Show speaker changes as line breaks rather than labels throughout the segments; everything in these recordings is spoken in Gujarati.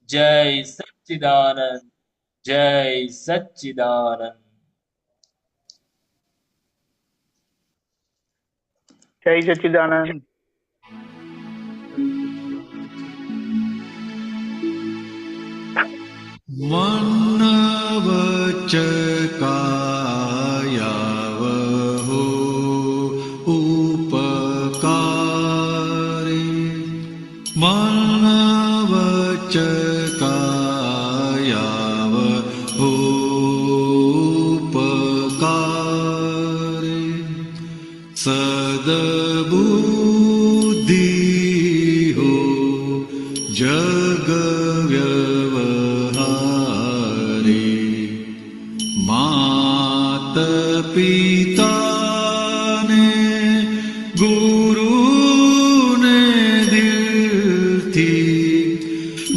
जय सच्चिदानंद। जय सच्चिदानंद।
जय सच्चिदानंद।
मन्नवच्च कायावहो उपकारे मन्नवच्च कायावहो उपकारे सद्बुद्धि हो जग व्यवहारे मात पिता ने गुरु ने दिलथी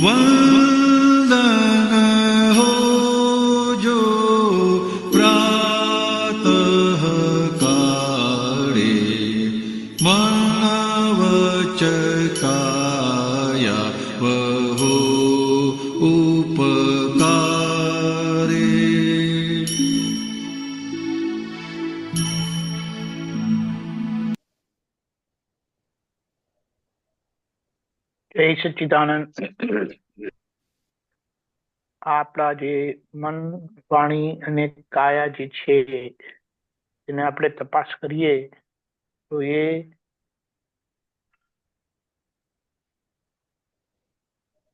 वंदन हो जो प्रातः काले मन्नवच्च कायावहो उपकारे।
જય સચ્ચિદાનંદ। આપણા જે મન, વાણી અને કાયા જે છે એને આપણે તપાસ કરીએ તો એ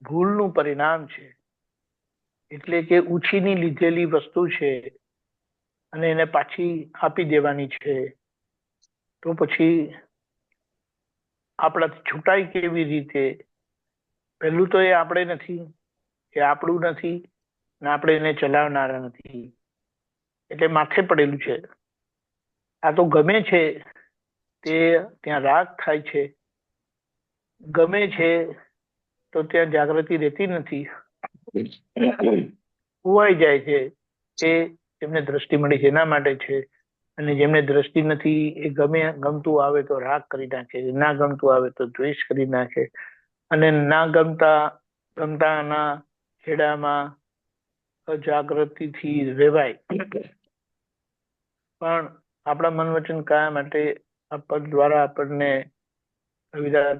ભૂલનું પરિણામ છે। એટલે કે ઉછીની લીધેલી વસ્તુ છે અને એને પાછી આપી દેવાની છે, તો પછી આપણાથી છૂટાય કેવી રીતે? પહેલું તો એ આપણે નથી, એ આપણું નથી ને આપણે એને ચલાવનારા નથી, એટલે માથે પડેલું છે। આ તો ગમે છે તે ત્યાં રાગ થાય છે, ગમે છે તો ત્યાં જાગૃતિ રહેતી નથી, ખોવાઈ જાય છે। એ જેમને દ્રષ્ટિ મળી છે એના માટે છે, અને જેમને દ્રષ્ટિ નથી એ ગમતું આવે તો રાગ કરી નાખે, ના ગમતું આવે તો દ્વેષ કરી નાખે, અને ના ગમતાના છેડામાં અજાગૃતિથી રહેવાય। પણ આપણા મન વચન કાયા માટે આ પદ દ્વારા આપણને રવિદાસ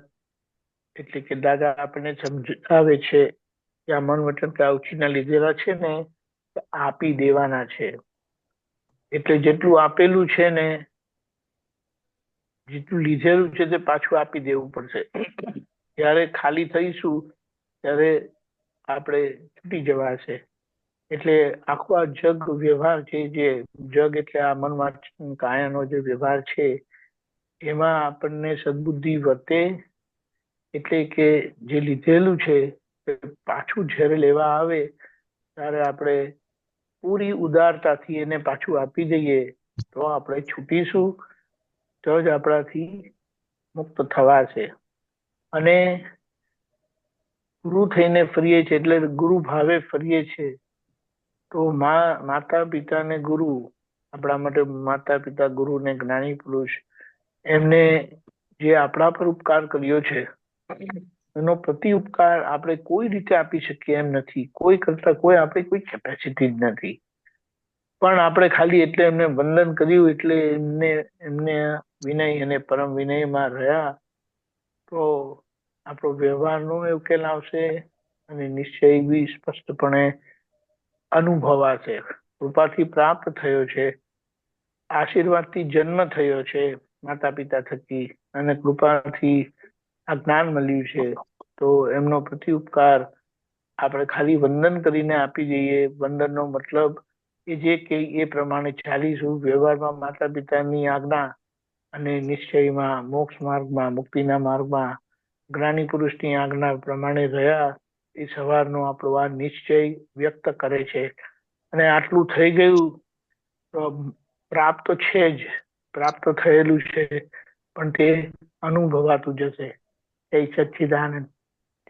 એટલે કે દાદા આપણને સમજાવે છે કે આ મન વચન કાયા ઉછીના લીધેલા છે ને આપી દેવાના છે। એટલે જેટલું આપેલું છે ને, જેટલું લીધેલું છે તે પાછું આપી દેવું પડશે। જ્યારે ખાલી થઈશું ત્યારે આપણે છૂટી જવાશે। એટલે આખો આ જગ વ્યવહાર છે, જે જગ એટલે આ મન વાચન કાયાનો જે વ્યવહાર છે એમાં આપણને સદબુદ્ધિ વર્તે, એટલે કે જે લીધેલું છે તે પાછું જ્યારે લેવા આવે ત્યારે આપણે પૂરી ઉદારતાથી એને પાછું આપી દઈએ તો આપણે છૂટીશું, તો જ આપણાથી મુક્ત થવાશે। અને ગુરુ થઈને ફરીએ છીએ એટલે ગુરુ ભાવે ફરીએ છીએ, તો માતા પિતા ને ગુરુ, આપણા માટે માતા પિતા ગુરુ ને જ્ઞાની પુરુષ, એમને જે આપણા પર ઉપકાર કર્યો છે એનો પ્રતિ ઉપકાર આપણે કોઈ રીતે આપી શકીએ એમ નથી, કોઈ કરતા કોઈ આપણી કોઈ કેપેસિટી જ નથી। પણ આપણે ખાલી એટલે એમને વંદન કર્યું એટલે એમને વિનય અને પરમ વિનયમાં રહ્યા તો આપણો વ્યવહારનો ઉકેલ આવશે અને નિશ્ચય બી સ્પષ્ટપણે અનુભવાશે। કૃપાથી પ્રાપ્ત થયો છે, આશીર્વાદથી જન્મ થયો છે માતા પિતા થકી, અને કૃપાથી આ જ્ઞાન મળ્યું છે, તો એમનો પ્રતિ ઉપકાર આપણે ખાલી વંદન કરીને આપી દઈએ। વંદનનો મતલબ કે જે કે એ પ્રમાણે ચાલીશું, વ્યવહારમાં માતા પિતાની આજ્ઞા અને નિશ્ચયમાં મોક્ષ માર્ગમાં, મુક્તિના માર્ગમાં જ્ઞાની પુરુષની આજ્ઞા પ્રમાણે રહ્યા, એ સવારનો આપણો આ નિશ્ચય વ્યક્ત કરે છે। અને આટલું થઈ ગયું તો પ્રાપ્ત છે જ, પ્રાપ્ત થયેલું છે, પણ તે અનુભવાતું જશે। જય સચ્ચિદાનંદ।